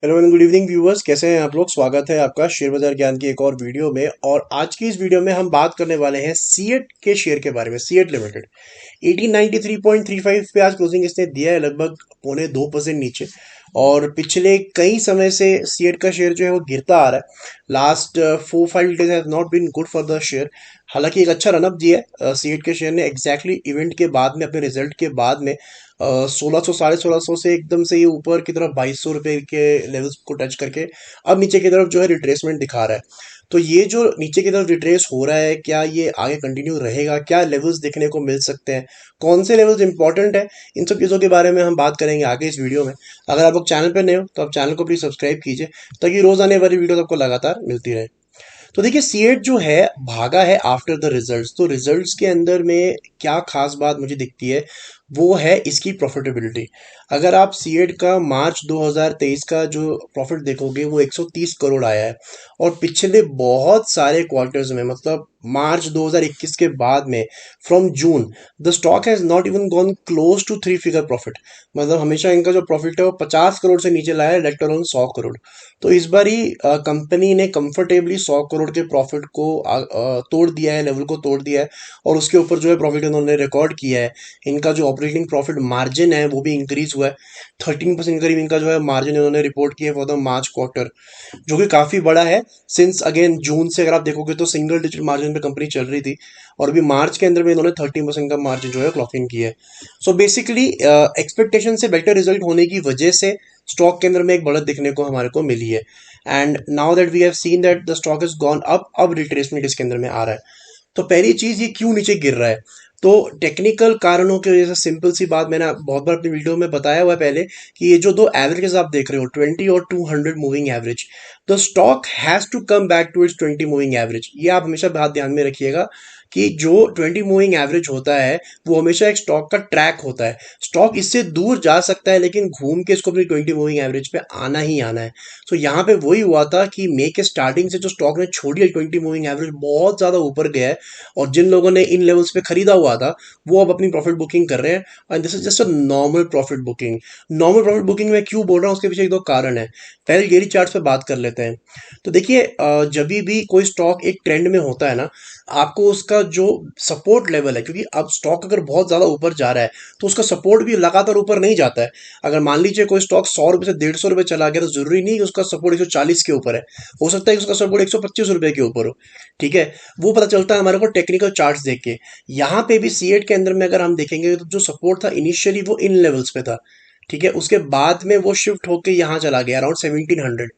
Hello and good evening viewers, कैसे हैं आप लोग। स्वागत है आपका शेयर बाजार ज्ञान की एक और वीडियो में। और आज की इस वीडियो में हम बात करने वाले हैं सीएट के शेयर के बारे में। सीएट लिमिटेड 1893.35 पे आज क्लोजिंग इसने दिया है, लगभग 0.25% नीचे। और पिछले कई समय से सीएट का शेयर जो है वो गिरता आ रहा है। Last 4-5 days has not been good for the share. हालांकि एक अच्छा रनअप दिया है सीएट के शेयर ने एग्जैक्टली इवेंट के बाद में, अपने रिजल्ट के बाद में 1600 1650 से एकदम से ये ऊपर की तरफ 2200 रुपये के लेवल्स को टच करके अब नीचे की तरफ जो है रिट्रेसमेंट दिखा रहा है। तो ये जो नीचे की तरफ रिट्रेस हो रहा है, क्या ये आगे कंटिन्यू रहेगा, क्या लेवल्स देखने को मिल सकते हैं, कौन से लेवल्स इंपॉर्टेंट है, इन सब चीज़ों के बारे में हम बात करेंगे आगे इस वीडियो में। अगर आप लोग चैनल पर नए हो तो आप चैनल को प्लीज़ सब्सक्राइब कीजिए, ताकि रोज आने वाली वीडियो आपको लगातार मिलती रहे। तो देखिए, सीएट जो है भागा है आफ्टर द रिजल्ट्स। तो रिजल्ट्स के अंदर में क्या खास बात मुझे दिखती है, वो है इसकी प्रॉफिटेबिलिटी। अगर आप सीएट का मार्च 2023 का जो प्रॉफिट देखोगे, वो 130 करोड़ आया है। और पिछले बहुत सारे क्वार्टर्स में, मतलब मार्च 2021 के बाद में, from June the stock has not even gone close to 3 figure profit. मतलब हमेशा इनका जो प्रॉफिट है वो 50 करोड़ से नीचे लाया है, लेट अलोन 100 करोड़। तो इस बारी कंपनी ने कंफर्टेबली 100 करोड़ के प्रॉफिट को तोड़ दिया है, लेवल को तोड़ दिया है। और उसके ऊपर जो है प्रॉफिट इन्होंने रिकॉर्ड किया है। इनका जो ऑपरेटिंग प्रॉफिट मार्जिन है वो भी इंक्रीज हुआ है। 13% करीब इनका जो है मार्जिन इन्होंने रिपोर्ट किया है फॉर द मार्च क्वार्टर, जो कि काफ़ी बड़ा है। सिंस अगेन जून से अगर आप देखोगे तो सिंगल डिजिट मार्जिन पे कंपनी चल रही थी, और अभी मार्च के अंदर में इन्होंने 13% का मार्जिन जो है क्लॉक इन किया है। सो बेसिकली एक्सपेक्टेशन से बेटर रिजल्ट होने की वजह से स्टॉक के अंदर में एक बढ़त देखने को हमारे को मिली है। And now that we have seen that the stock is gone up, अब रिट्रेसमेंट इसके अंदर में आ रहा है। तो पहली चीज, ये क्यों नीचे गिर रहा है। तो टेक्निकल कारणों की वजह से, सिंपल सी बात, मैंने बहुत बार अपनी वीडियो में बताया हुआ है पहले, कि ये जो दो एवरेजेस आप देख रहे हो, 20 और 200 moving average, the stock has to come back to its 20 moving average. ये आप हमेशा बात ध्यान में रखिएगा कि जो 20 मूविंग एवरेज होता है वो हमेशा एक स्टॉक का ट्रैक होता है। स्टॉक इससे दूर जा सकता है, लेकिन घूम के इसको अपनी 20 मूविंग एवरेज पे आना ही आना है। तो यहाँ पे वही हुआ था कि मई के स्टार्टिंग से जो स्टॉक ने छोड़ी है 20 मूविंग एवरेज, बहुत ज्यादा ऊपर गया है। और जिन लोगों ने इन लेवल्स पे खरीदा हुआ था, वो अब अपनी प्रॉफिट बुकिंग कर रहे हैं। And this is just a normal profit booking. Normal profit booking में क्यों बोल रहा हूँ, उसके पीछे एक दो कारण है। पहले डेली चार्ट्स पे बात कर लेते हैं। तो देखिए, जब भी कोई स्टॉक एक ट्रेंड में होता है ना, आपको उसका जो सपोर्ट लेवल है, क्योंकि अब स्टॉक अगर बहुत ज़्यादा ऊपर जा रहा है तो उसका सपोर्ट भी लगातार ऊपर नहीं जाता है। अगर मान लीजिए कोई स्टॉक 100 रुपये से 150 रुपये चला गया, तो जरूरी नहीं कि उसका सपोर्ट 140 के ऊपर है। हो सकता है कि उसका सपोर्ट 125 रुपये के ऊपर हो। ठीक है, वो पता चलता है हमारे को टेक्निकल चार्ट्स देख के। यहाँ पे भी सीएट के अंदर में अगर हम देखेंगे, तो जो सपोर्ट था इनिशियली वो इन लेवल्स पे था। ठीक है, उसके बाद में वो शिफ्ट होके यहाँ चला गया अराउंड 1700।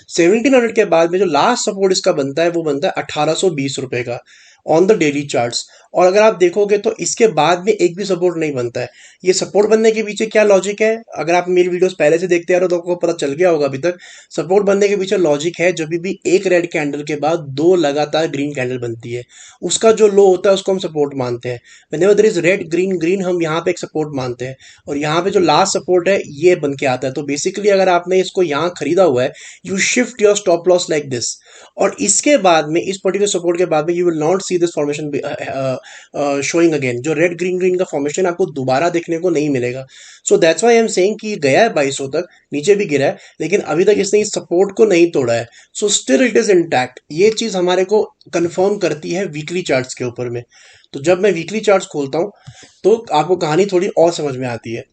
1700 के बाद में जो लास्ट सपोर्ट इसका बनता है, वो बनता है 1820 रुपए का ऑन द डेली चार्ट्स। और अगर आप देखोगे तो इसके बाद में एक भी सपोर्ट नहीं बनता है। ये सपोर्ट बनने के पीछे क्या लॉजिक है, अगर आप मेरी वीडियोस पहले से देखते आ रहे हो तो आपको पता चल गया होगा अभी तक। सपोर्ट बनने के पीछे लॉजिक है, जब भी एक रेड कैंडल के बाद दो लगातार ग्रीन कैंडल बनती है, उसका जो लो होता है उसको हम सपोर्ट मानते हैं। Whenever there is red green green, हम यहाँ पे एक सपोर्ट मानते हैं। और यहाँ पे जो लास्ट सपोर्ट है ये बन के आता है। तो बेसिकली अगर आपने इसको यहाँ खरीदा हुआ है, you shift your stop loss like this. और इसके बाद में, इस पर्टिकुलर सपोर्ट के बाद में, you will not see this formation showing again. जो रेड ग्रीन ग्रीन का फॉर्मेशन आपको दोबारा देखने को नहीं मिलेगा। So that's why I am saying कि गया है 2200 तक, नीचे भी गिरा है, लेकिन अभी तक इसने इस सपोर्ट को नहीं तोड़ा है। So still it is intact. ये चीज हमारे को कंफर्म करती है वीकली चार्ट्स के ऊपर में। तो जब मैं वीकली चार्ट्स खोलता हूँ, तो आपको कहानी थोड़ी और समझ में आती है।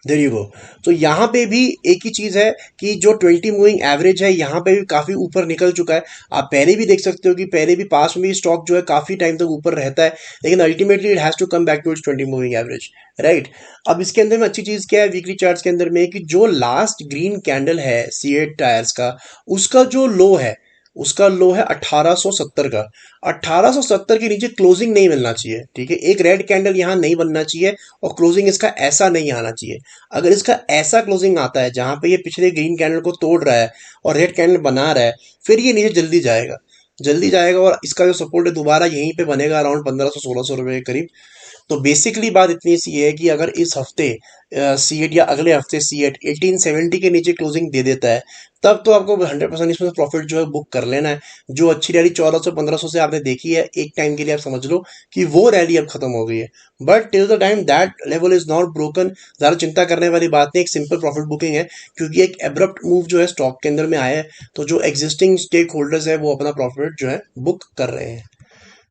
There you go. तो यहाँ पे भी एक ही चीज है कि जो 20 मूविंग एवरेज है, यहाँ पे भी काफी ऊपर निकल चुका है। आप पहले भी देख सकते हो कि पहले भी पास में भी स्टॉक जो है काफी टाइम तक ऊपर रहता है, लेकिन ultimately it has to come back to its 20 moving average. Right. अब इसके अंदर में अच्छी चीज क्या है वीकली चार्ट्स के अंदर में, कि जो लास्ट ग्रीन कैंडल है सीएट टायर्स का, उसका जो लो है, उसका लो है 1870 का। 1870 के नीचे क्लोजिंग नहीं मिलना चाहिए। ठीक है, एक रेड कैंडल यहाँ नहीं बनना चाहिए, और क्लोजिंग इसका ऐसा नहीं आना चाहिए। अगर इसका ऐसा क्लोजिंग आता है जहां पे ये पिछले ग्रीन कैंडल को तोड़ रहा है और रेड कैंडल बना रहा है, फिर ये नीचे जल्दी जाएगा, जल्दी जाएगा। और इसका जो सपोर्ट है दोबारा यहीं पे बनेगा अराउंड 1500-1600 रुपए के करीब। तो बेसिकली बात इतनी सी है कि अगर इस हफ्ते सीएट या अगले हफ्ते सीएट 1870 के नीचे क्लोजिंग दे देता है, तब तो आपको 100% इसमें प्रॉफिट जो है बुक कर लेना है। जो अच्छी रैली 1400-1500 से आपने देखी है एक टाइम के लिए, आप समझ लो कि वो रैली अब खत्म हो गई है। But till the time that level is not broken, ज़्यादा चिंता करने वाली बात नहीं, एक सिंपल प्रॉफिट बुकिंग है, क्योंकि एक एब्रप्ट मूव जो है स्टॉक के अंदर में आया है, तो जो एग्जिस्टिंग स्टेक होल्डर्स है वो अपना प्रॉफिट जो है बुक कर रहे हैं।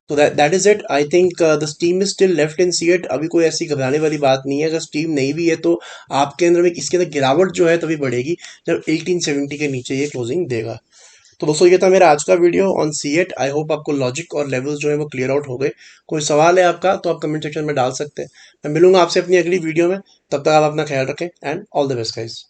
तो that is it. I think the steam is still left in see it. अभी कोई ऐसी घबराने वाली बात नहीं है। अगर स्टीम नहीं भी है तो आपके अंदर में इसके अंदर गिरावट जो है तभी बढ़ेगी जब 1870 के नीचे ये क्लोजिंग देगा। तो दोस्तों ये था मेरा आज का video on C eight. I hope आपको लॉजिक और लेवल्स जो है वो क्लियर आउट हो गए। कोई सवाल है आपका तो आप कमेंट सेक्शन में डाल सकते हैं। मैं मिलूंगा आपसे अपनी अगली वीडियो में। तब तक आप अपना ख्याल रखें and all the best guys.